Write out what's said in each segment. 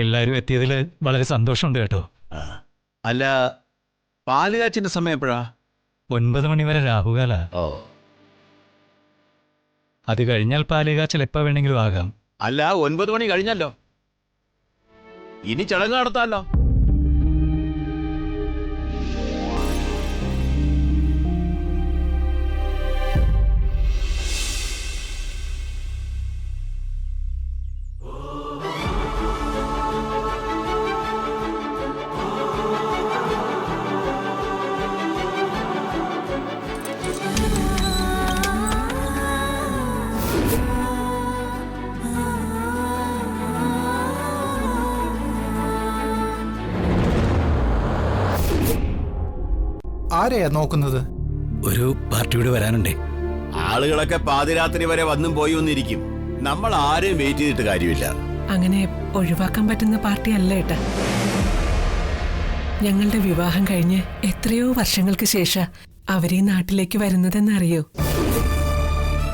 എല്ലാവരും എത്തിയതിൽ വളരെ സന്തോഷമുണ്ട് കേട്ടോ. അല്ല, പാല് കാച്ചിന്റെ സമയം എപ്പോഴാ? 9 മണി വരെ രാഹുകാല. ഓ, അത് കഴിഞ്ഞാൽ പാല് കാച്ചൽ എപ്പോൾ വേണമെങ്കിലും ആകാം. അല്ല, 9 മണി കഴിഞ്ഞല്ലോ. ഇനി ചടങ്ങ് നടത്താമല്ലോ. ആരെയാ നോക്കുന്നത്? ഒരു പാർട്ടിയോട് വരാനുണ്ടേ. ആളുകളൊക്കെ പാതിരാത്രി വരെ വന്നും പോയി ഒന്നിരിക്കും. നമ്മൾ ആരെയും വെയിറ്റ് ചെയ്തിട്ട് കാര്യമില്ല. അങ്ങനെ ഒഴിവാക്കാൻ പറ്റുന്ന പാർട്ടി അല്ല ഏട്ടാ. ഞങ്ങളുടെ വിവാഹം കഴിഞ്ഞ് എത്രയോ വർഷങ്ങൾക്ക് ശേഷം അവരീ നാട്ടിലേക്ക് വരുന്നതെന്നറിയോ?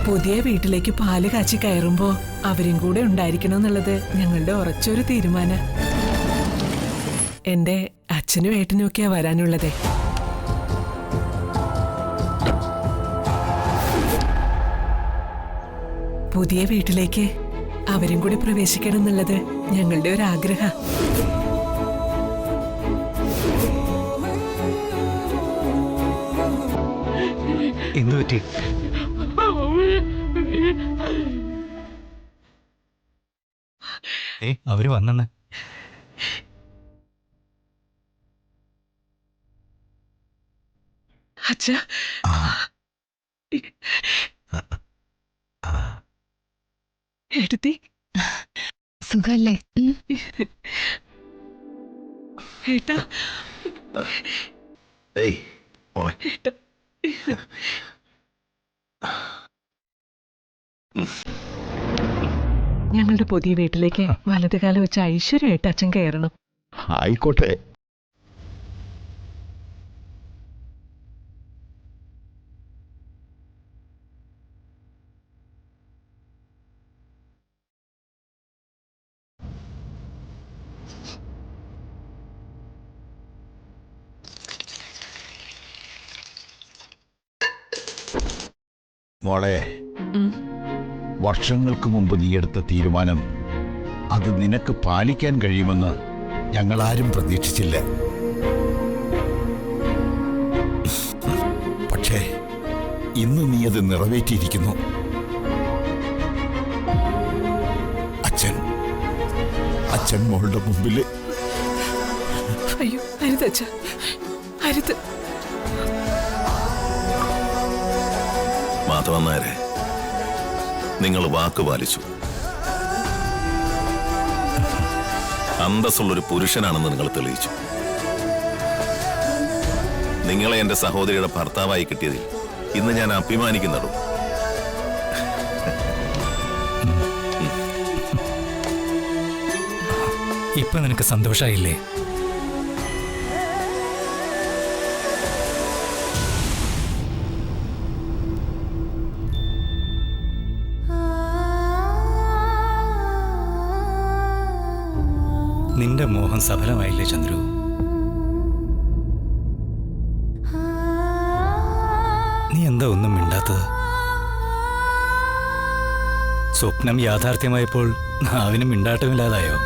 പുതിയ വീട്ടിലേക്ക് പാല് കാച്ചി കയറുമ്പോ അവരും കൂടെ ഉണ്ടായിരിക്കണമെന്നുള്ളത് ഞങ്ങളുടെ ഉറച്ചൊരു തീരുമാനം. എന്റെ അച്ഛനും ഏട്ടനും ഒക്കെയാ വരാനുള്ളതേ. പുതിയ വീട്ടിലേക്ക് അവരും കൂടി പ്രവേശിക്കണം എന്നുള്ളത് ഞങ്ങളുടെ ഒരു ആഗ്രഹം. എന്തു പറ്റി? അവര് വന്നെന്ന്. അച്ഛാ, എടുത്തി സുഖല്ലേ? ഏട്ടാ, ഏട്ടാ. ഞങ്ങളുടെ പുതിയ വീട്ടിലേക്ക് വലതുകാലം വെച്ച് ഐശ്വര്യമായിട്ട് അച്ഛൻ കയറണം. ആയിക്കോട്ടെ. മോളെ, വർഷങ്ങൾക്ക് മുമ്പ് നീ എടുത്ത തീരുമാനം അത് നിനക്ക് പാലിക്കാൻ കഴിയുമെന്ന് ഞങ്ങളാരും പ്രതീക്ഷിച്ചില്ല. പക്ഷേ ഇന്ന് നീ അത് നിറവേറ്റിയിരിക്കുന്നു. അച്ഛൻ മോളുടെ മുമ്പിൽ. അയ്യോ, അരുത് അച്ഛാ, അരുത്. മാധവൻ നായരെ, നിങ്ങൾ വാക്ക് പാലിച്ചു. അന്തസ്സുള്ളൊരു പുരുഷനാണെന്ന് നിങ്ങൾ തെളിയിച്ചു. നിങ്ങളെ എന്റെ സഹോദരിയുടെ ഭർത്താവായി കിട്ടിയതിൽ ഇന്ന് ഞാൻ അഭിമാനിക്കുന്നുള്ളൂ. ഇപ്പൊ നിനക്ക് സന്തോഷായില്ലേ? നിന്റെ മോഹം സഫലമായില്ലേ ചന്ദ്രു? നീ എന്താ ഒന്നും മിണ്ടാത്തത്? സ്വപ്നം യാഥാർത്ഥ്യമായപ്പോൾ നാവിനും മിണ്ടാട്ടമില്ലാതായോ?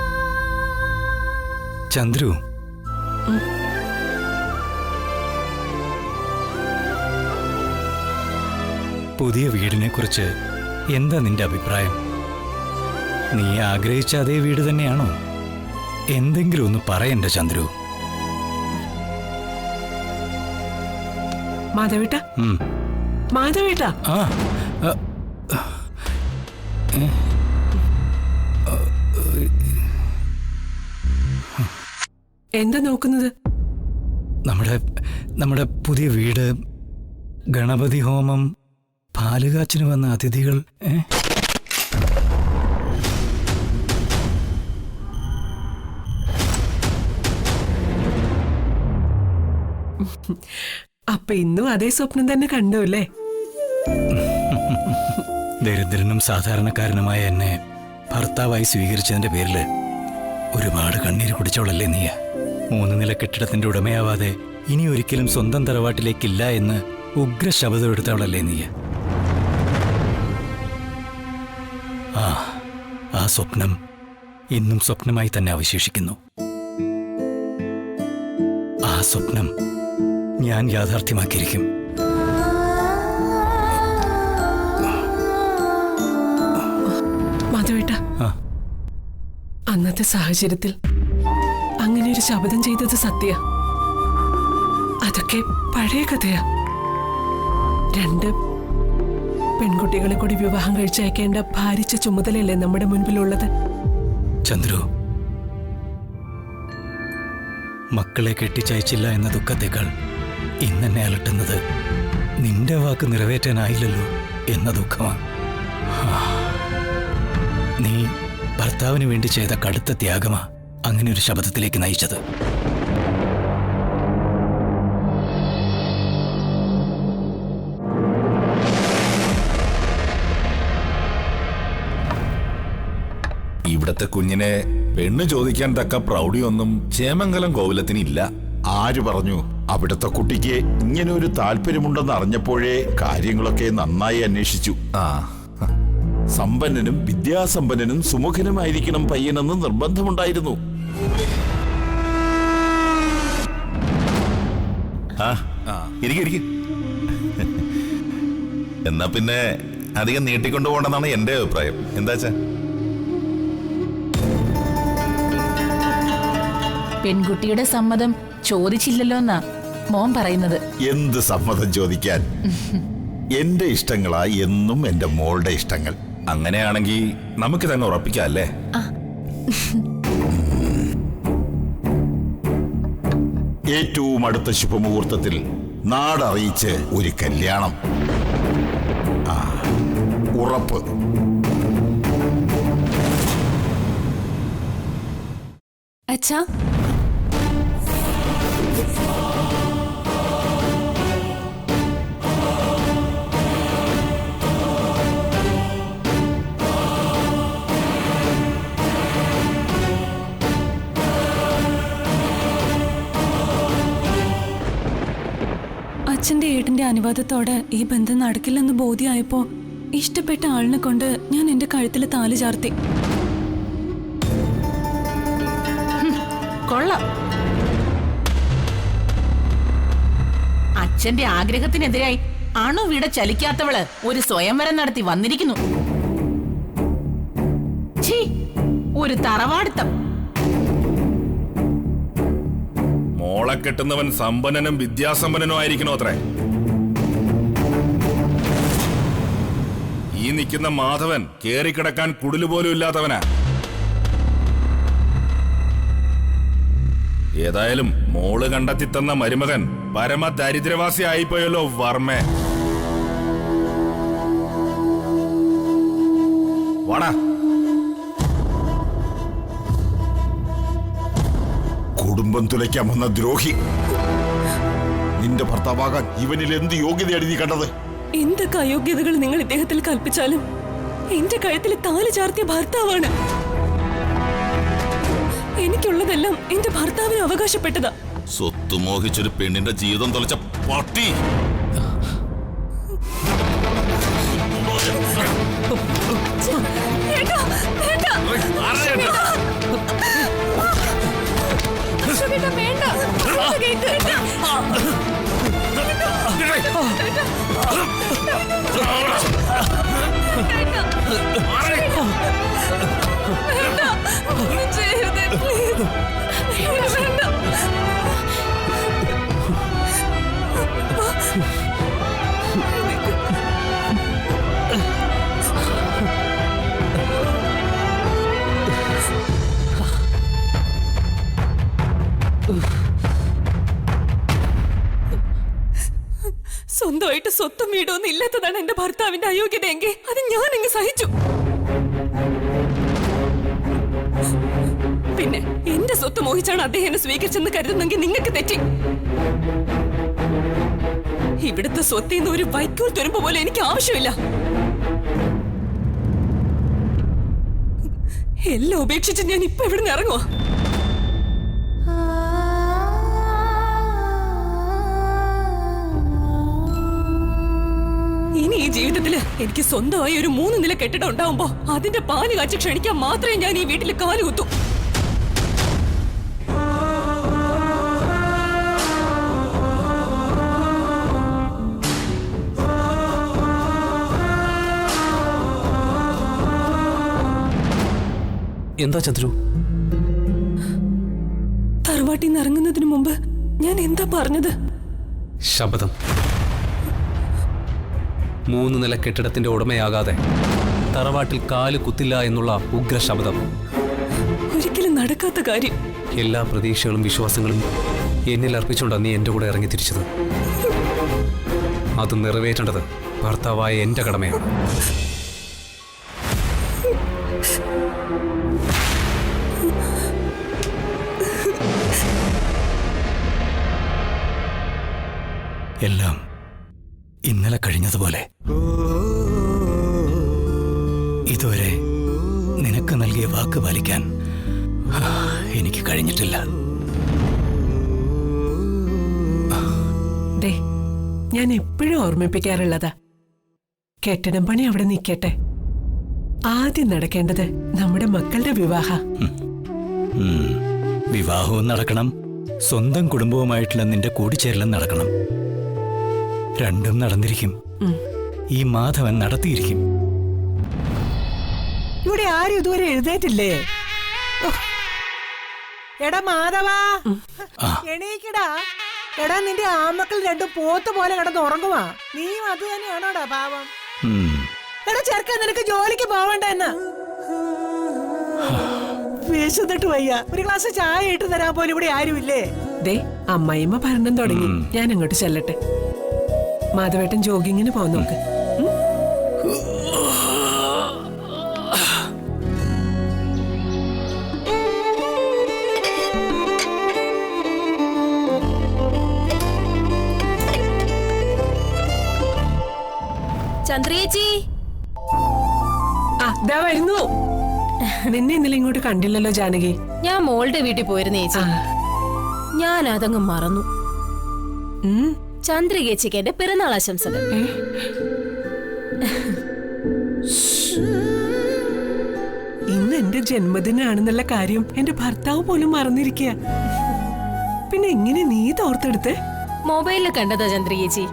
ചന്ദ്രു, പുതിയ വീടിനെ കുറിച്ച് എന്താ നിന്റെ അഭിപ്രായം? നീ ആഗ്രഹിച്ച അതേ വീട് തന്നെയാണോ? എന്തെങ്കിലും ഒന്ന് പറയണ്ട ചന്ദ്രു. മാധവേട്ട, മാധവേട്ട, എന്താ നോക്കുന്നത്? നമ്മുടെ പുതിയ വീട്, ഗണപതി ഹോമം, പാലുകാച്ചിന് വന്ന അതിഥികൾ. അപ്പൊ ഇന്നും അതേ സ്വപ്നം തന്നെ കണ്ടു അല്ലേ? ദരിദ്രനും സാധാരണക്കാരനുമായ എന്നെ ഭർത്താവായി സ്വീകരിച്ചതിന്റെ പേരില് ഒരുപാട് കണ്ണീര് കുടിച്ചോളല്ലേ നീ. 3 നില കെട്ടിടത്തിന്റെ ഉടമയാവാതെ ഇനി ഒരിക്കലും സ്വന്തം തറവാട്ടിലേക്കില്ല എന്ന് ഉഗ്ര ശബ്ദം എടുത്തവളല്ലേ നീ. ആ സ്വപ്നം ഇന്നും സ്വപ്നമായി തന്നെ അവശേഷിക്കുന്നു. ആ സ്വപ്നം ഞാൻ യാഥാർത്ഥ്യമാക്കിയിരിക്കും. മാധവേട്ട, അന്നത്തെ സാഹചര്യത്തിൽ അങ്ങനെ ഒരു ശബ്ദം ചെയ്തത് സത്യ. അതൊക്കെ പഴയ കഥയാ. 2 പെൺകുട്ടികളെ കൂടി വിവാഹം കഴിച്ചയക്കേണ്ട ഭാരിച്ച ചുമതലയല്ലേ നമ്മുടെ മുൻപിലുള്ളത്. ചന്ദ്രു, മക്കളെ കെട്ടിച്ചയച്ചില്ല എന്ന ദുഃഖത്തേക്കാൾ ഇന്നെന്നെ അലട്ടുന്നത് നിന്റെ വാക്ക് നിറവേറ്റാനായില്ലല്ലോ എന്ന ദുഃഖമാണ്. നീ ഭർത്താവിന് വേണ്ടി ചെയ്ത കടുത്ത ത്യാഗമാ അങ്ങനെ ഒരു ശബ്ദത്തിലേക്ക് നയിച്ചത്. ഇവിടത്തെ കുഞ്ഞിനെ പെണ്ണ് ചോദിക്കാൻ തക്ക പ്രൗഢിയൊന്നും ചേമംഗലം കോവിലത്തിനില്ല. ആര് പറഞ്ഞു? അവിടുത്തെ കുട്ടിക്ക് ഇങ്ങനെ ഒരു താല്പര്യമുണ്ടെന്ന് അറിഞ്ഞപ്പോഴേ കാര്യങ്ങളൊക്കെ നന്നായി അന്വേഷിച്ചു. സമ്പന്നനും വിദ്യാസമ്പന്നനും സുമുഖനുമായിരിക്കണം പയ്യനെന്ന് നിർബന്ധമുണ്ടായിരുന്നു. ഇരിക്കും. എന്നാ പിന്നെ അധികം നീട്ടിക്കൊണ്ടു പോകണമെന്നാണ് എന്റെ അഭിപ്രായം. എന്താച്ചാ, പെൺകുട്ടിയുടെ സമ്മതം ചോദിച്ചില്ലല്ലോ എന്നാ മോൻ പറയുന്നത്. എന്ത് സമ്മതം ചോദിക്കാൻ? എന്റെ ഇഷ്ടങ്ങളാ എന്നും എന്റെ മോളുടെ ഇഷ്ടങ്ങൾ. അങ്ങനെയാണെങ്കിൽ നമുക്ക് തന്നെ ഉറപ്പിക്കാം അല്ലേ? ഏറ്റവും അടുത്ത ശുഭമുഹൂർത്തത്തിൽ നാടറിയിച്ച് ഒരു കല്യാണം. ഉറപ്പ്. അച്ഛാ, അച്ഛന്റെ ഏട്ടന്റെ അനുവാദത്തോടെ ഈ ബന്ധം നടക്കില്ലെന്ന് ബോധ്യമായപ്പോ ഇഷ്ടപ്പെട്ട ആളിനെ കൊണ്ട് ഞാൻ എന്റെ കഴുത്തിൽ താലി ചാർത്തി. കൊള്ളാം. അച്ഛന്റെ ആഗ്രഹത്തിനെതിരായി അണുവിട ചലിക്കാത്തവള് ഒരു സ്വയംവരം നടത്തി വന്നിരിക്കുന്നു. ഛീ, ഒരു തറവാടിത്തം. മോളെ കെട്ടുന്നവൻ സമ്പന്നനും വിദ്യാസമ്പന്നനും ആയിരിക്കണോ അത്രേ? ഈ നിൽക്കുന്ന മാധവൻ കേറിക്കിടക്കാൻ കുടിലുപോലും ഇല്ലാത്തവനാ. ഏതായാലും മോള് കണ്ടെത്തി തന്ന മരുമകൻ പരമ ദരിദ്രവാസി ആയിപ്പോയല്ലോ വർമ്മേ. വാടാ. കുടുംബം തുലയ്ക്കാൻ വന്ന ദ്രോഹി. നിന്റെ ഭർത്താവാകാൻ ഇവനിൽ എന്ത് യോഗ്യതയാണ് നീ കണ്ടത്? എന്തൊക്കെ അയോഗ്യതകൾ നിങ്ങൾ ഇദ്ദേഹത്തിൽ കൽപ്പിച്ചാലും എന്റെ കഴുത്തിൽ താലി ചാർത്തിയ ഭർത്താവാണ്. എനിക്കുള്ളതെല്ലാം എന്റെ ഭർത്താവിന് അവകാശപ്പെട്ടതാ. സ്വത്ത് മോഹിച്ചൊരു പെണ്ണിന്റെ ജീവിതം തൊലച്ച പട്ടി. സ്വന്തമായിട്ട് സ്വത്തും വീടൊന്നും ഇല്ലാത്തതാണ് എന്റെ ഭർത്താവിന്റെ അയോഗ്യതയെങ്കിൽ അത് ഞാൻ അങ്ങ് സഹിച്ചു. പിന്നെ എന്റെ സ്വത്ത് മോഹിച്ചാണ് അദ്ദേഹം എന്നെ സ്വീകരിച്ചെന്ന് കരുതുന്നെങ്കിൽ നിങ്ങൾക്ക് തെറ്റി. ഇവിടുത്തെ സ്വത്തിന്ന് ഒരു വൈക്കോൽ തുരുമ്പ് പോലെ എനിക്ക് ആവശ്യമില്ല. എല്ലാം ഉപേക്ഷിച്ച് ഞാൻ ഇപ്പൊ ഇവിടെ നിന്ന് ഇറങ്ങുവാ. ഇനി ഈ ജീവിതത്തില് എനിക്ക് സ്വന്തമായി ഒരു 3 നില കെട്ടിടം ഉണ്ടാവുമ്പോ അതിന്റെ പാല് കാച്ചി ക്ഷണിക്കാൻ മാത്രമേ ഞാൻ ഈ വീട്ടിൽ കാല് കുത്തു. എന്താ ചന്ദ്രു? തറവാട്ടിൽ നിന്ന് ഇറങ്ങുന്നതിന് മുമ്പ് ഞാൻ എന്താ പറഞ്ഞത്? ശപഥം. 3 നില കെട്ടിടത്തിന്റെ ഉടമയാകാതെ തറവാട്ടിൽ കാല് കുത്തില്ല എന്നുള്ള ഉഗ്ര ശപഥം. ഒരിക്കലും നടക്കാത്ത കാര്യം. എല്ലാ പ്രതീക്ഷകളും വിശ്വാസങ്ങളും എന്നിൽ അർപ്പിച്ചുകൊണ്ടാണ് നീ എന്റെ കൂടെ ഇറങ്ങി തിരിച്ചത്. അത് നിറവേറ്റേണ്ടത് ഭർത്താവായ എന്റെ കടമയാണ്. എല്ലാം ഇന്നലെ കഴിഞ്ഞതുപോലെ. ഇതുവരെ നിനക്ക് നൽകിയ വാക്ക് പാലിക്കാൻ എനിക്ക് കഴിഞ്ഞിട്ടില്ല. ദേ, ഞാൻ എപ്പോഴും ഓർമ്മിപ്പിക്കാറുള്ളതാ, കെട്ടിടം പണി അവിടെ നിൽക്കട്ടെ. ആദ്യം നടക്കേണ്ടത് നമ്മുടെ മക്കളുടെ വിവാഹ. വിവാഹവും നടക്കണം, സ്വന്തം കുടുംബവുമായിട്ടുള്ള നിന്റെ കൂടിച്ചേരലും നടക്കണം. രണ്ടും നടന്നിരിക്കും. ഈ മാധവൻ നടത്തിയിരിക്കും. ഇവിടെ ആരും ഇതുവരെ എഴുന്നേറ്റില്ലേ? എടാ മാധവാ, എണീക്കടാ. എടാ, നിന്റെ ആമക്കൾ രണ്ടും പോത്ത് പോലെ കിടന്ന് ഉറങ്ങുവാ. നീയും അത് തന്നെയാണോടാ പാവം? എടാ ചെറുക്കാൻ, നിനക്ക് ജോലിക്ക് പോവണ്ട എന്നാ? വിശന്നിട്ട് വയ്യ. ഒരു ഗ്ലാസ് ചായ ഇട്ട് തരാൻ പോലും ഇവിടെ ആരുമില്ലേ? ദേ, അമ്മായിമ്മ ഭരണം തുടങ്ങി. ഞാൻ അങ്ങോട്ട് ചെല്ലട്ടെ. മാധവേട്ടൻ ജോഗിങ്ങിന് പോകാൻ നോക്ക്. ചന്ദ്രേച്ചി, ദാ വരുന്നു. നിന്നെ ഇന്നലെ ഇങ്ങോട്ട് കണ്ടില്ലല്ലോ ജാനകി. ഞാൻ മോളുടെ വീട്ടിൽ പോയിരുന്നു ചേച്ചി. ഞാൻ അതങ്ങ് മറന്നു. ചന്ദ്രികേച്ചിക്ക് എന്റെ പിറന്നാൾ ആശംസകൾ. ഇന്ന് എന്റെ ജന്മദിനാണെന്നുള്ള കാര്യം എന്റെ ഭർത്താവ് പോലും മറന്നിരിക്കുക. പിന്നെ എങ്ങനെ നീ തോർത്തെടുത്ത്? മൊബൈലിൽ കണ്ടതാ ചന്ദ്രികേച്ചി.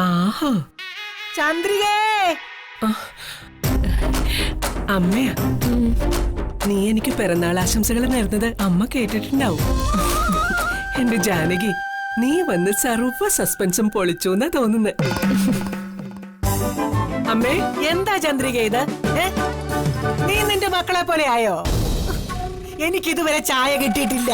ആഹാ, ചന്ദ്രികേ. അമ്മയാ. നീ എനിക്ക് പിറന്നാൾ ആശംസകൾ നേർന്നത് അമ്മ കേട്ടിട്ടുണ്ടാവും. എന്റെ ജാനകി, നീ വന്ന് സർവ്വ സസ്പെൻസും പൊളിച്ചു എന്നാ തോന്നുന്നത്. അമ്മേ, എന്താ ചന്ദ്രിക ഇത്? നീ നിന്റെ മക്കളെ പോലെ ആയോ? എനിക്കിതുവരെ ചായ കിട്ടിയിട്ടില്ല.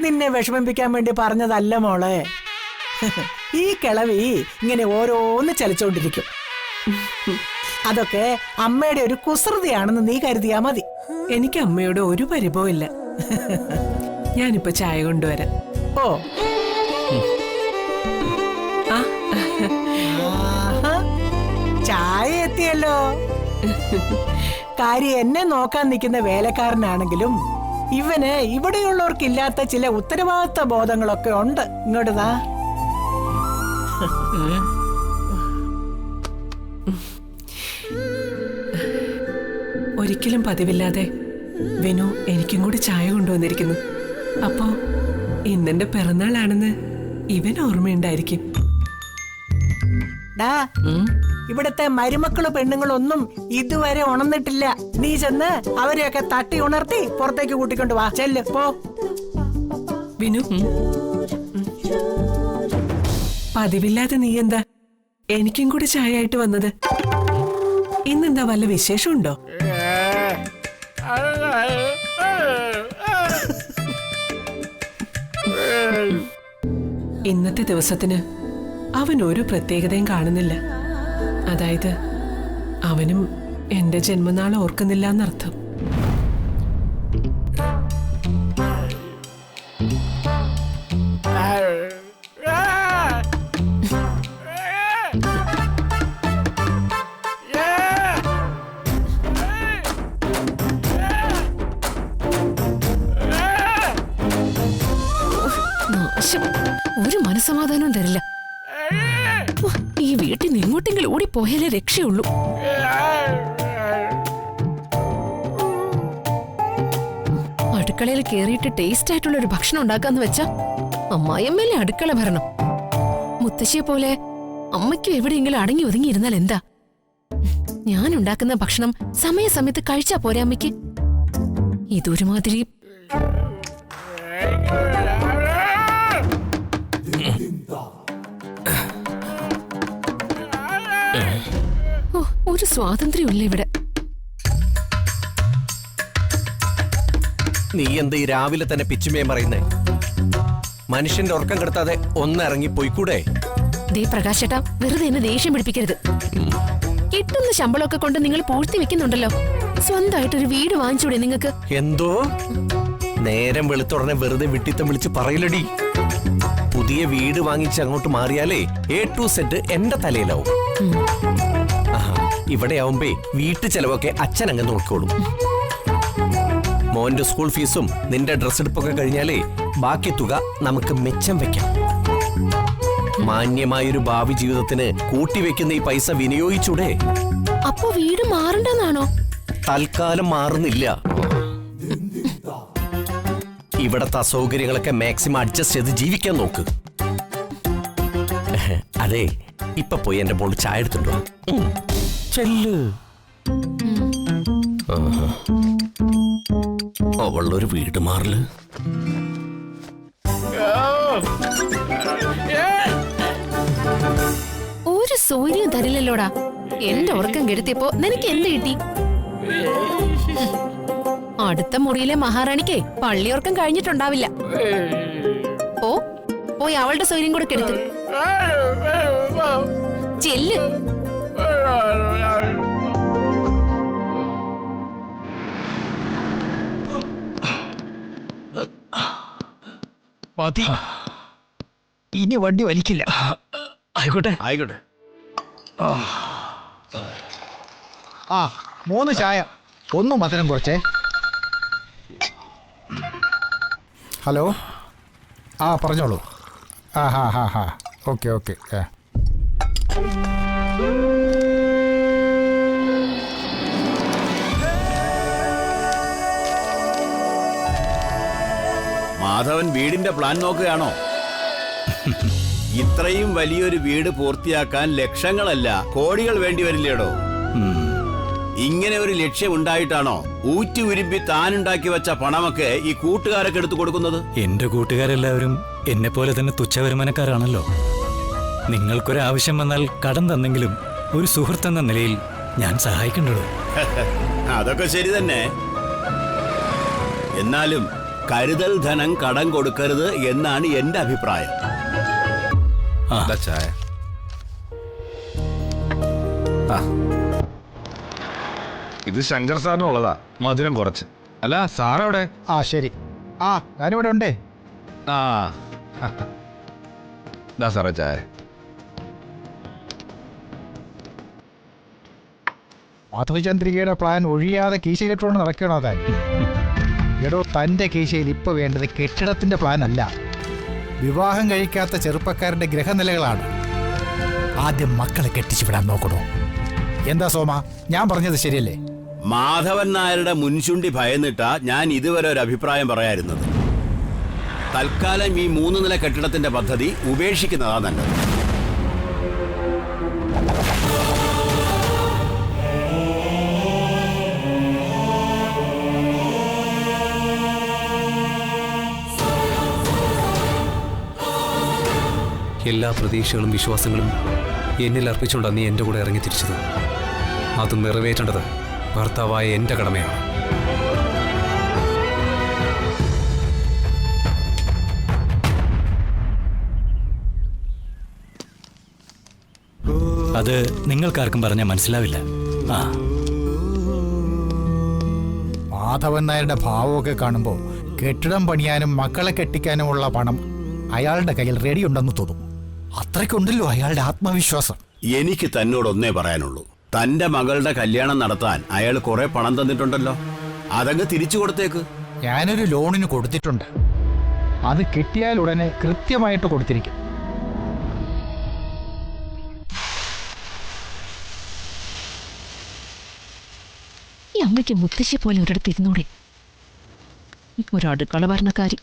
നിന്നെ വിഷമിപ്പിക്കാൻ വേണ്ടി പറഞ്ഞതല്ല മോളെ. ഈ കിളവി ഇങ്ങനെ ഓരോന്ന് ചലിച്ചോണ്ടിരിക്കും. അതൊക്കെ അമ്മയുടെ ഒരു കുസൃതിയാണെന്ന് നീ കരുതിയാ മതി. എനിക്ക് അമ്മയോട് ഒരു പരിഭവം ഇല്ല. ഞാനിപ്പോ ചായ കൊണ്ടുവരാം. ഓ, ചായ എത്തിയല്ലോ. കാര്യം എന്നെ നോക്കാൻ നിൽക്കുന്ന വേലക്കാരനാണെങ്കിലും ഇവന് ഇവിടെയുള്ളവർക്കില്ലാത്ത ചില ഉത്തരവാദിത്ത ബോധങ്ങളൊക്കെ ഉണ്ട്. ഇങ്ങോട്ടാ. ഒരിക്കലും പതിവില്ലാതെ വിനു എനിക്കും കൂടി ചായ കൊണ്ടുവന്നിരിക്കുന്നു. അപ്പോ ഇന്നെന്റെ പിറന്നാളാണെന്ന് ഇവൻ ഓർമ്മയുണ്ടായിരിക്കും. ഇവിടത്തെ മരുമക്കള് പെണ്ണുങ്ങളൊന്നും ഇതുവരെ ഉണർന്നിട്ടില്ല. നീ ചെന്ന് അവരെയൊക്കെ തട്ടി ഉണർത്തി പുറത്തേക്ക് കൂട്ടിക്കൊണ്ട് വാ. ചെല്ല്, പോ. വിനു, പതിവില്ലാതെ നീ എന്താ എനിക്കും കൂടി ചായ ആയിട്ട് വന്നത്? ഇന്നെന്താ വല്ല വിശേഷമുണ്ടോ? ഇന്നത്തെ ദിവസത്തിന് അവൻ ഒരു പ്രത്യേകതയും കാണുന്നില്ല. അതായത് അവനും എന്റെ ജന്മനാൾ ഓർക്കുന്നില്ല എന്നർത്ഥം. മനസമാധാനവും തരില്ല. ഈ വീട്ടിൽ നിന്ന് എങ്ങോട്ടെങ്കിലും ഓടിപ്പോയാലേ രക്ഷയുള്ളൂ. അടുക്കളയിൽ കേറിയിട്ട് ടേസ്റ്റ് ആയിട്ടുള്ള ഒരു ഭക്ഷണം ഉണ്ടാക്കാന്ന് വെച്ചാ അമ്മായിയമ്മയിലെ അടുക്കള ഭരണം. മുത്തശ്ശിയെ പോലെ അമ്മയ്ക്കും എവിടെയെങ്കിലും അടങ്ങി ഒതുങ്ങിയിരുന്നാൽ എന്താ? ഞാൻ ഉണ്ടാക്കുന്ന ഭക്ഷണം സമയസമയത്ത് കഴിച്ചാ പോരെ അമ്മയ്ക്ക്? ഇതൊരുമാതിരി. ഒരു സ്വാതന്ത്ര്യമില്ല ഇവിടെ. നീ എന്താ ഈ രാവിലെ തന്നെ പിച്ചുമേ പറയുന്നേ? മനുഷ്യന്റെ ഉറക്കം കെടുത്താതെ ഒന്നിറങ്ങി പോയിക്കൂടെ? ദേ പ്രകാശേട്ടാ, വെറുതെ എന്നെ ദേഷ്യം പിടിപ്പിക്കരുത്. കിട്ടുന്ന ശമ്പളമൊക്കെ കൊണ്ട് നിങ്ങൾ പൂഴ്ത്തി വെക്കുന്നുണ്ടല്ലോ. സ്വന്തമായിട്ടൊരു വീട് വാങ്ങിച്ചൂടെ നിങ്ങൾക്ക്? എന്തോ നേരം വെളുത്തുടനെ വെറുതെ വിട്ടിത്തം വിളിച്ച് പറയില്ലടി. പുതിയ വീട് വാങ്ങിച്ച് അങ്ങോട്ട് മാറിയാലേ A to Z എന്റെ തലയിലാവും. ഇവിടെ ആവുമ്പേ വീട്ടു ചെലവൊക്കെ അച്ഛൻ അങ്ങ് നോക്കിക്കോളും. മോന്റെ സ്കൂൾ ഫീസും നിന്റെ ഡ്രസ് എടുപ്പൊക്കെ കഴിഞ്ഞാലേ ബാക്കി തുക നമുക്ക് മെച്ചം വെക്കാം. മാന്യമായൊരു ഭാവി ജീവിതത്തിന് കൂട്ടിവെക്കുന്ന ഈ പൈസ വിനിയോഗിച്ചൂടെ? അപ്പോ വീട് മാറണ്ടെന്നാണോ? തൽക്കാലം മാറുന്നില്ല. ഇവിടത്തെ അസൗകര്യങ്ങളൊക്കെ മാക്സിമം അഡ്ജസ്റ്റ് ചെയ്ത് ജീവിക്കാൻ നോക്ക്. അതെ, ഇപ്പൊ പോയി എന്റെ മോള് ചായ എടുത്തുണ്ടോ? ചെല്ല്. അവളൊരു വീട് മാറല്. ഒരു സൗകര്യം തരില്ലല്ലോടാ. എന്റെ ഉറക്കം കെടുത്തിയപ്പോ നിനക്ക് എന്ത് കിട്ടി? അടുത്ത മുറിയിലെ മഹാറാണിക്ക് പള്ളിയുറക്കം കഴിഞ്ഞിട്ടുണ്ടാവില്ല. പോയി അവളുടെ സൗകര്യം കൂടെ കെടുത്ത് ചെല്ല്. മതി, ഇനി വണ്ടി വലിക്കില്ല. ആയിക്കോട്ടെ ആയിക്കോട്ടെ. ആ 3 ചായ, 1 മധുരം കുറച്ചേ. ഹലോ, ആ പറഞ്ഞോളൂ. ആ ഹാ ഹാ ഹാ, ഓക്കെ ഓക്കെ. മാധവൻ വീടിന്റെ പ്ലാൻ നോക്കുകയാണോ? ഇത്രയും വലിയൊരു വീട് പൂർത്തിയാക്കാൻ ലക്ഷങ്ങളല്ല കോടികൾ വേണ്ടി വരില്ലേടോ? ഇങ്ങനെ ഒരു ലക്ഷ്യം ഉണ്ടായിട്ടാണോ ഊറ്റി ഉരുമ്പി താനുണ്ടാക്കി വെച്ച പണമൊക്കെ ഈ കൂട്ടുകാരൊക്കെ എടുത്തു കൊടുക്കുന്നത്? എന്റെ കൂട്ടുകാരെല്ലാവരും എന്നെ പോലെ തന്നെ തുച്ഛവരുമാനക്കാരാണല്ലോ. നിങ്ങൾക്കൊരാവശ്യം വന്നാൽ കടം തന്നെങ്കിലും ഒരു സുഹൃത്തെന്ന നിലയിൽ ഞാൻ സഹായിക്കണ്ടോ? അതൊക്കെ ശരി തന്നെ. എന്നാലും കരുതൽ ധനം കടം കൊടുക്കരുത് എന്നാണ് എന്റെ അഭിപ്രായം. ചായ. ഇത് ശങ്കർ സാറിനുള്ളതാ, മധുരം കുറച്ച്. അല്ല സാറവിടെ? ആ ശരി. ആ ഞാനിവിടെ ഉണ്ടേ. ആ സാറേ ചായ. മാധവചന്ദ്രികയുടെ പ്ലാൻ ഒഴിയാതെ കീശയിലിട്ടുകൊണ്ട് നടക്കണോ താൻ? എടോ, തൻ്റെ കീശയിൽ ഇപ്പോൾ വേണ്ടത് കെട്ടിടത്തിൻ്റെ പ്ലാൻ അല്ല, വിവാഹം കഴിക്കാത്ത ചെറുപ്പക്കാരുടെ ഗ്രഹനിലകളാണ്. ആദ്യം മക്കളെ കെട്ടിച്ചു വിടാൻ നോക്കണോ? എന്താ സോമ, ഞാൻ പറഞ്ഞത് ശരിയല്ലേ? മാധവൻ നായരുടെ മുൻചുണ്ടി ഭയന്നിട്ടാ ഞാൻ ഇതുവരെ ഒരു അഭിപ്രായം പറയായിരുന്നത്. തൽക്കാലം ഈ 3 നില കെട്ടിടത്തിന്റെ പദ്ധതി ഉപേക്ഷിക്കുന്നതാ നല്ലത്. എല്ലാ പ്രതീക്ഷകളും വിശ്വാസങ്ങളും എന്നിൽ അർപ്പിച്ചുകൊണ്ടാണ് നീ എൻ്റെ കൂടെ ഇറങ്ങി തിരിച്ചത്. അത് നിറവേറ്റേണ്ടത് ഭർത്താവായ എൻ്റെ കടമയാണ്. അത് നിങ്ങൾക്കാർക്കും പറഞ്ഞാൽ മനസ്സിലാവില്ല. മാധവൻ നായരുടെ ഭാവമൊക്കെ കാണുമ്പോൾ കെട്ടിടം പണിയാനും മക്കളെ കെട്ടിക്കാനുമുള്ള പണം അയാളുടെ കയ്യിൽ റെഡി ഉണ്ടെന്ന് തോന്നും. അത്രയ്ക്കുണ്ടല്ലോ അയാളുടെ ആത്മവിശ്വാസം. എനിക്ക് തന്നോടൊന്നേ പറയാനുള്ളൂ. തന്റെ മകളുടെ കല്യാണം നടത്താൻ അയാൾ കുറെ പണം തന്നിട്ടുണ്ടല്ലോ, അതങ്ങ് തിരിച്ചു കൊടുത്തേക്ക്. ഞാനൊരു ലോണിന് കൊടുത്തിട്ടുണ്ട്. അത് കിട്ടിയാൽ ഉടനെ കൃത്യമായിട്ട് കൊടുത്തിരിക്കും. അമ്മയ്ക്ക് മുത്തശ്ശിയെ പോലെ ഒരിടത്ത് ഇരുന്നൂടെ? ഒരു അടുക്കള ഭരണക്കാരി.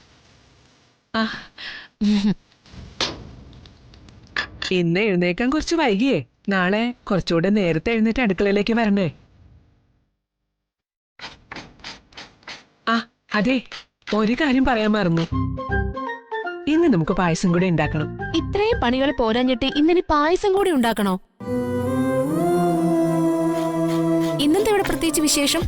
ഇന്ന് എഴുന്നേക്കാൻ കുറച്ച് വൈകിയേ. നാളെ കുറച്ചുകൂടെ നേരത്തെ എഴുന്നേറ്റ് അടുക്കളയിലേക്ക് വരണേ. അതെ, ഒരു കാര്യം പറയാൻ മറന്നു. ഇന്ന് നമുക്ക് പായസം കൂടി ഉണ്ടാക്കണം. ഇത്രയും പണികൾ പോരാഞ്ഞിട്ട് ഇന്നിനി പായസം കൂടി ഉണ്ടാക്കണോ? ഇന്നത്തെ ഇവിടെ പ്രത്യേകിച്ച് വിശേഷം?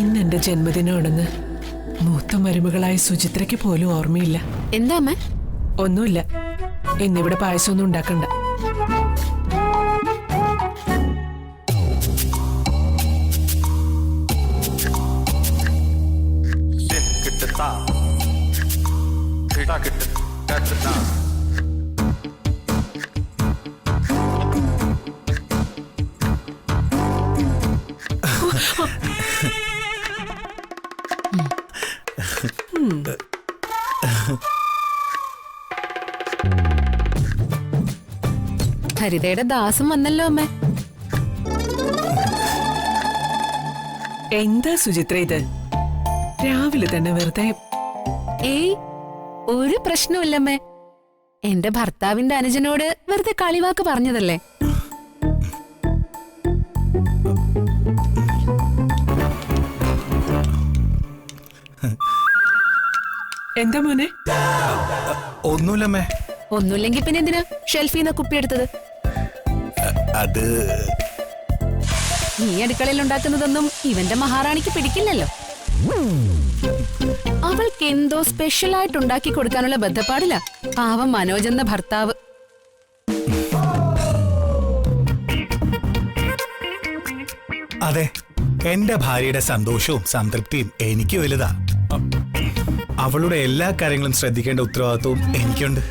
ഇന്നെന്റെ ജന്മദിനമാണെന്ന് മൂത്ത മരുമകളായ സുചിത്രയ്ക്ക് പോലും ഓർമ്മയില്ല. എന്താ അമ്മ? ഒന്നുമില്ല, ഇന്നിവിടെ പായസം ഒന്നും ഉണ്ടാക്കണ്ട. ഹരിതയുടെ ദാസം വന്നല്ലോ അമ്മ. എന്താ സുചിത്ര ഇത് രാവിലെ തന്നെ വെറുതെ? ഏയ്, ഒരു പ്രശ്നമില്ലമ്മേ. എന്റെ ഭർത്താവിന്റെ അനുജനോട് വെറുതെ കളിവാക്ക് പറഞ്ഞതല്ലേ. എന്താ മോനെ? ഒന്നുമില്ലമ്മേ. ഒന്നുമില്ലെങ്കിൽ പിന്നെ എന്തിനാ ഷെൽഫിന്ന് കുപ്പിയെടുത്തത്? അത് നീ അടുക്കളയിൽ ഉണ്ടാക്കുന്നതൊന്നും ഇവന്റെ മഹാറാണിക്ക് പിടിക്കില്ലല്ലോ. അവൾക്ക് എന്തോ സ്പെഷ്യൽ ആയിട്ട് ഉണ്ടാക്കി കൊടുക്കാനുള്ള ബന്ധപ്പാടില്ല പാവം മനോജ് എന്ന ഭർത്താവ്. അതെ, എന്റെ ഭാര്യയുടെ സന്തോഷവും സംതൃപ്തിയും എനിക്ക് വലുതാ. അവളുടെ എല്ലാ കാര്യങ്ങളും ശ്രദ്ധിക്കേണ്ട ഉത്തരവാദിത്വവും എനിക്കുണ്ട്.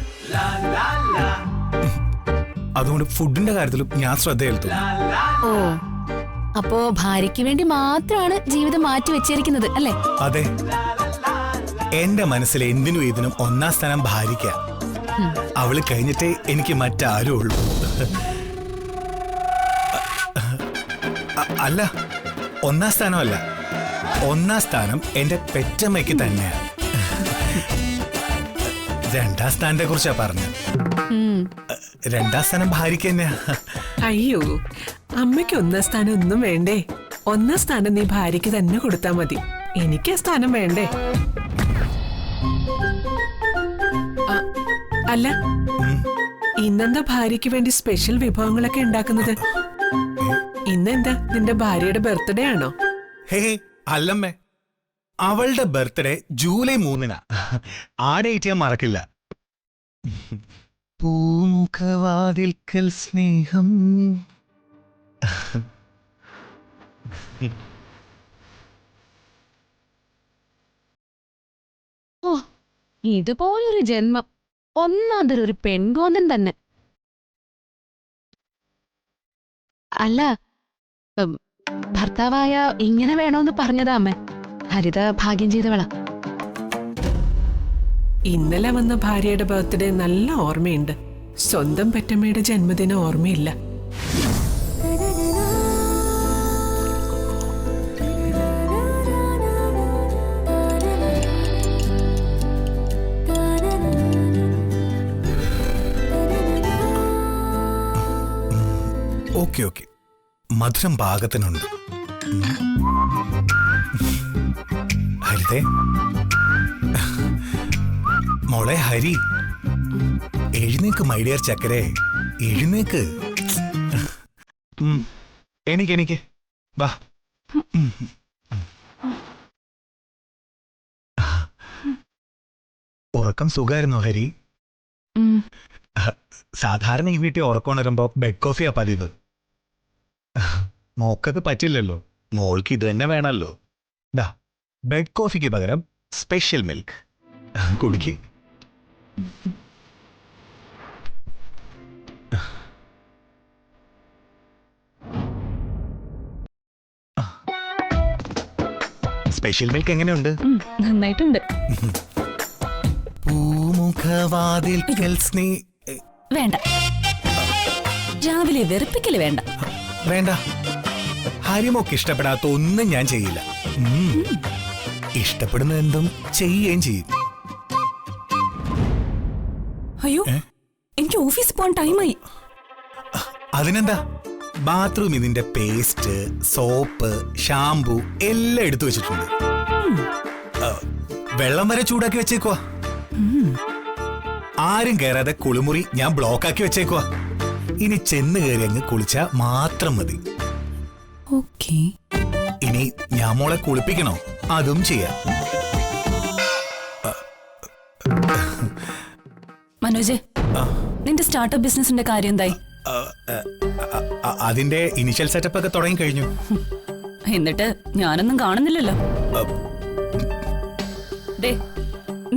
അതുകൊണ്ട് ഫുഡിന്റെ കാര്യത്തിലും ഞാൻ ശ്രദ്ധ ചെലുത്തും. ഓ, അപ്പോ ഭാര്യയ്ക്ക് വേണ്ടി മാത്രമാണ് ജീവിതം മാറ്റി വെച്ചിരിക്കുന്നത് അല്ലേ? അതെ, എന്റെ മനസ്സിൽ എന്തിനും ഇതിനും ഒന്നാം സ്ഥാനം ഭാര്യയ്ക്ക. അവള് കഴിഞ്ഞിട്ടേ എനിക്ക് മറ്റാരും ഉള്ളൂ. അല്ല, ഒന്നാം സ്ഥാനമല്ല, ഒന്നാം സ്ഥാനം എന്റെ പെറ്റമ്മയ്ക്ക് തന്നെയാണ്. രണ്ടാം സ്ഥാനത്തെ കുറിച്ചാ പറഞ്ഞു. രണ്ടാം സ്ഥാനം ഭാര്യയ്ക്ക് തന്നെയാ. അയ്യോ, അമ്മയ്ക്ക് ഒന്നാം സ്ഥാനം ഒന്നും വേണ്ടേ? ഒന്നാം സ്ഥാനം നീ ഭാര്യയ്ക്ക് തന്നെ കൊടുത്താ മതി. എനിക്ക് ആ സ്ഥാനം വേണ്ടേ? അല്ല, ഇന്നെന്താ ഭാര്യയ്ക്ക് വേണ്ടി സ്പെഷ്യൽ വിഭവങ്ങളൊക്കെ ഉണ്ടാക്കുന്നത്? ഇന്നെന്താ നിന്റെ ഭാര്യയുടെ ബർത്ത്ഡേ ആണോ? ഹേ അല്ലമ്മേ, അവളുടെ ബർത്ത്ഡേ ജൂലൈ 3-നാ. ആ ഡേറ്റ് ഞാൻ മറക്കില്ല. പൂമുഖവാതിൽക്കൽ സ്നേഹം. ഓ, ഇതുപോലൊരു ജന്മം. ഒന്നാന്തരം പെൺകോന്തൻ തന്നെ. അല്ല, ഭർത്താവായ ഇങ്ങനെ വേണോന്ന് പറഞ്ഞതാ അമ്മ. ഹരിത ഭാഗ്യം ചെയ്തവളാ. ഇന്നലെ വന്ന ഭാര്യയുടെ ബർത്ത്ഡേ നല്ല ഓർമ്മയുണ്ട്. സ്വന്തം പെറ്റമ്മയുടെ ജന്മദിനം ഓർമ്മയില്ല. ഓക്കെ ഓക്കെ, മധുരം പാകത്തിനുണ്ട്. ഹരിതേ, മോളെ ഹരി, എഴുന്നേക്ക് മൈഡിയർ ചക്കരെ, എഴുന്നേക്ക്. എനിക്ക് വാ. ഉറക്കം സുഖമായിരുന്നോ ഹരി? സാധാരണ ഈ വീട്ടിൽ ഉറക്കമുണരുമ്പോ ബെഡ് കോഫിയാ പതിവ്. മോക്കത് പറ്റില്ലല്ലോ, മോൾക്ക് ഇത് തന്നെ വേണമല്ലോ. ദാ, ബെഡ് കോഫിക്ക് പകരം സ്പെഷ്യൽ മിൽക്ക് കുടിക്ക്. സ്പെഷ്യൽ മിൽക്ക് എങ്ങനെയുണ്ട്? നന്നായിട്ടുണ്ട്. പൂമുഖവാതിൽക്കൽ വേണ്ട, രാവിലെ വെറുപ്പിക്കല് വേണ്ട. വേണ്ട, ഹരിമോക്ക് ഇഷ്ടപ്പെടാത്ത ഒന്നും ഞാൻ ചെയ്യില്ല. ഇഷ്ടപ്പെടുന്ന എന്തും ചെയ്യുകയും ചെയ്യും. അയ്യോ, എനിക്ക് ഓഫീസിൽ പോകാൻ ടൈമായി. അതിനെന്താ, ബാത്റൂമിൽ നിന്റെ പേസ്റ്റ്, സോപ്പ്, ഷാംപൂ എല്ലാം എടുത്തു വെച്ചിട്ടുണ്ട്. വെള്ളം വരെ ചൂടാക്കി വെച്ചേക്കുവാ. ആരും കയറാതെ കുളിമുറി ഞാൻ ബ്ലോക്കാക്കി വെച്ചേക്കുവാ. ഇനി ചെന്ന് കയറി അങ്ങ് കുളിച്ചാ മാത്രം മതി. ഇനി ഞാൻ മോളെ കുളിപ്പിക്കണോ? അതും ചെയ്യാം. മനോജ്, നിന്റെ സ്റ്റാർട്ടപ്പ് ബിസിനസിന്റെ കാര്യം എന്തായി? അതിന്റെ ഇനിഷ്യൽ സെറ്റപ്പ് ഒക്കെ തുടങ്ങി കഴിഞ്ഞു. എന്നിട്ട് ഞാനൊന്നും കാണുന്നില്ലല്ലോ.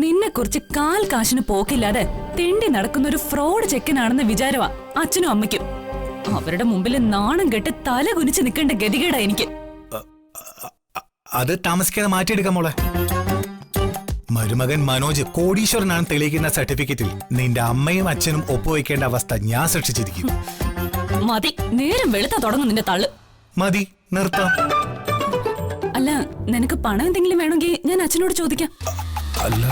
നിന്നെ കുറിച്ച് കാൽ കാശിന് പോക്കില്ലാതെ തെണ്ടി നടക്കുന്ന ഒരു ഫ്രോഡ് ചെക്കനാണെന്ന് വിചാരവാ അച്ഛനും അമ്മയ്ക്കും. അവരുടെ മുമ്പിൽ നാണം കെട്ട് തല കുനിച്ച് നിൽക്കേണ്ട ഗതികേടാ എനിക്ക്. അത് താമസിക്കാതെ മാറ്റിയെടുക്കാം മോളെ. മരുമകൻ മനോജ് കോടീശ്വരനാണ് തെളിയിക്കുന്ന സർട്ടിഫിക്കറ്റിൽ നിന്റെ അമ്മയും അച്ഛനും ഒപ്പുവെക്കേണ്ട അവസ്ഥ ഞാൻ സൃഷ്ടിച്ചിരിക്കും. മതി, നേരം വെളുത്താ തുടങ്ങും നിന്റെ തള്ളു. മതി, നിർത്താം. അല്ല, നിനക്ക് പണം എന്തെങ്കിലും വേണമെങ്കിൽ ഞാൻ അച്ഛനോട് ചോദിക്കാം. അല്ല,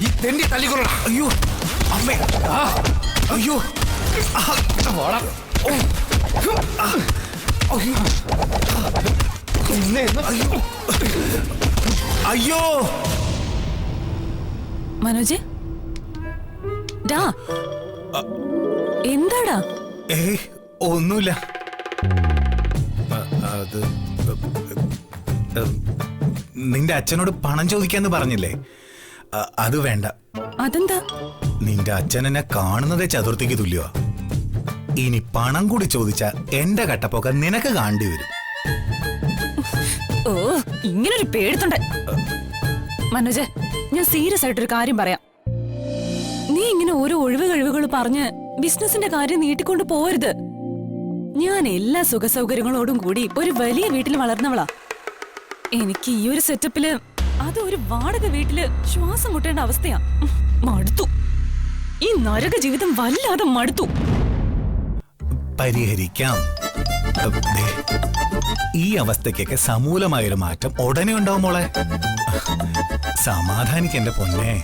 ഈ തെണ്ടി തല്ലിക്കൊള്ളണം. അയ്യോ അമ്മേ, അയ്യോ അയ്യോ. മനോജ്, എന്താടാ? ഏയ് ഒന്നുമില്ല. അത് നിന്റെ അച്ഛനോട് പണം ചോദിക്കാന്ന് പറഞ്ഞില്ലേ, അത് വേണ്ട. അതെന്താ? നിന്റെ അച്ഛൻ എന്നെ കാണുന്നതേ ചതുർത്ഥിക്ക് തുല്യമാ. ഇനി പണം കൂടി ചോദിച്ചാ എന്റെ കട്ടപ്പൊക്കെ നിനക്ക് കാണേണ്ടി വരും. ഓ, ഇങ്ങനൊരു പേടിത്തുണ്ട്. മനോജ്, ഞാൻ സീരിയസ് ആയിട്ടൊരു കാര്യം പറയാം. നീ ഇങ്ങനെ ഓരോ ഒഴിവ് കഴിവുകൾ പറഞ്ഞ് ബിസിനസിന്റെ കാര്യം നീട്ടിക്കൊണ്ട് പോരുത്. ഞാൻ എല്ലാ സുഖ സൗകര്യങ്ങളോടും കൂടി ഒരു വലിയ വീട്ടിൽ വളർന്നവളാ. എനിക്ക് ഈ ഒരു സെറ്റപ്പില്, അത് ഒരു വാടക വീട്ടില് ശ്വാസം മുട്ടേണ്ട അവസ്ഥയാ. മടുത്തു. ഈ നരക ജീവിതം വല്ലാതെ മടുത്തു. പരിഹരിക്കാം. ഈ അവസ്ഥയ്ക്കൊക്കെ സമൂലമായൊരു മാറ്റം ഉടനെ ഉണ്ടാവും മോളെ. സമാധാനിക്കെന്റെ പൊന്നെ.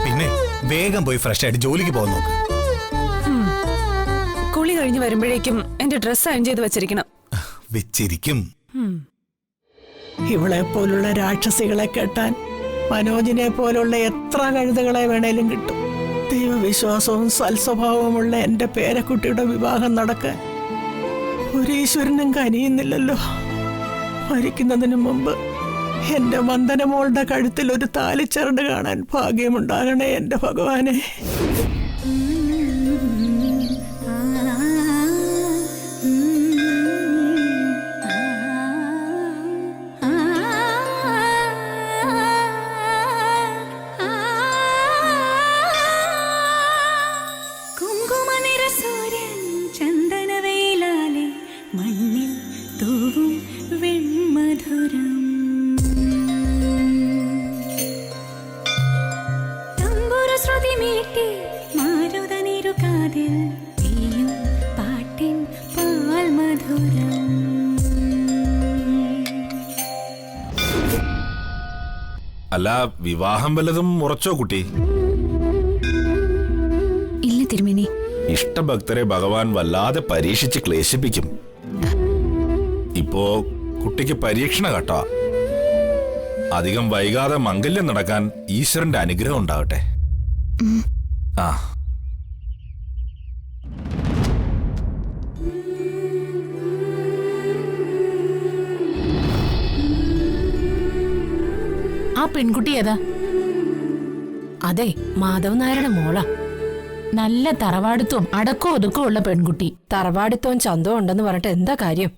പിന്നെ വേഗം പോയി ഫ്രഷ് ആയിട്ട് ജോലിക്ക് പോകാൻ നോക്ക്. കുളി കഴിഞ്ഞ് വരുമ്പോഴേക്കും എന്റെ ഡ്രസ് അയൺ ചെയ്ത് വെച്ചിരിക്കണം. വെച്ചിരിക്കും. ഇവളെ പോലുള്ള രാക്ഷസികളെ കെട്ടാൻ മനോജിനെ പോലുള്ള എത്ര കഴുതകളെ വേണേലും കിട്ടും. ദൈവവിശ്വാസവും സൽസ്വഭാവവുമുള്ള എന്റെ പേരക്കുട്ടിയുടെ വിവാഹം നടക്കാൻ ഒരു ഈശ്വരനും കനിയുന്നില്ലല്ലോ. മരിക്കുന്നതിന് മുമ്പ് എന്റെ വന്ദനമോളുടെ കഴുത്തിൽ ഒരു താലിച്ചരട് കാണാൻ ഭാഗ്യമുണ്ടാകണേ എന്റെ ഭഗവാനെ. അല്ല, വിവാഹം വല്ലതും ഉറച്ചോ കുട്ടി? ഇല്ല തിരുമേനി. ഇഷ്ടഭക്തരെ ഭഗവാൻ വല്ലാതെ പരീക്ഷിച്ച് ക്ലേശിപ്പിക്കും. ഇപ്പോ കുട്ടിക്ക് പരീക്ഷണ ഘട്ടാ. അധികം വൈകാതെ മംഗല്യം നടക്കാൻ ഈശ്വരന്റെ അനുഗ്രഹം ഉണ്ടാവട്ടെ. ആ ആ പെൺകുട്ടി ഏതാ? അതെ, മാധവ് നായരുടെ മോളാ. നല്ല തറവാടിത്വം അടക്കോ ഒതുക്കോ ഉള്ള പെൺകുട്ടി. തറവാടിത്തവും ചന്തവും ഉണ്ടെന്ന് പറഞ്ഞിട്ട് എന്താ കാര്യം?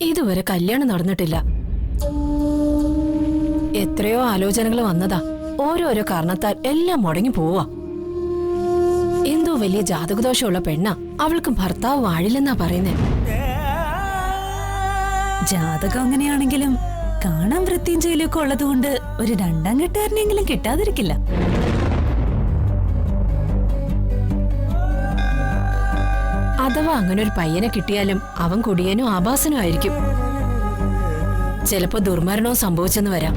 ഇതുവരെ കല്യാണം നടന്നിട്ടില്ല. എത്രയോ ആലോചനകൾ വന്നതാ. ഓരോരോ കാരണത്താൽ എല്ലാം മുടങ്ങി പോവാ. എന്തോ വലിയ ജാതകദോഷമുള്ള പെണ്ണാ. അവൾക്ക് ഭർത്താവ് വാഴില്ലെന്നാ പറയുന്നേ. ജാതകം അങ്ങനെയാണെങ്കിലും കാണാൻ വൃത്തിയും ജയിലൊക്കെ ഉള്ളതുകൊണ്ട് ഒരു രണ്ടാം കെട്ടുകാരനെങ്കിലും കിട്ടാതിരിക്കില്ല. അഥവാ അങ്ങനെ ഒരു പയ്യനെ കിട്ടിയാലും അവൻ കുടിയനും ആഭാസനും ആയിരിക്കും. ചിലപ്പോ ദുർമരണവും സംഭവിച്ചെന്ന് വരാം.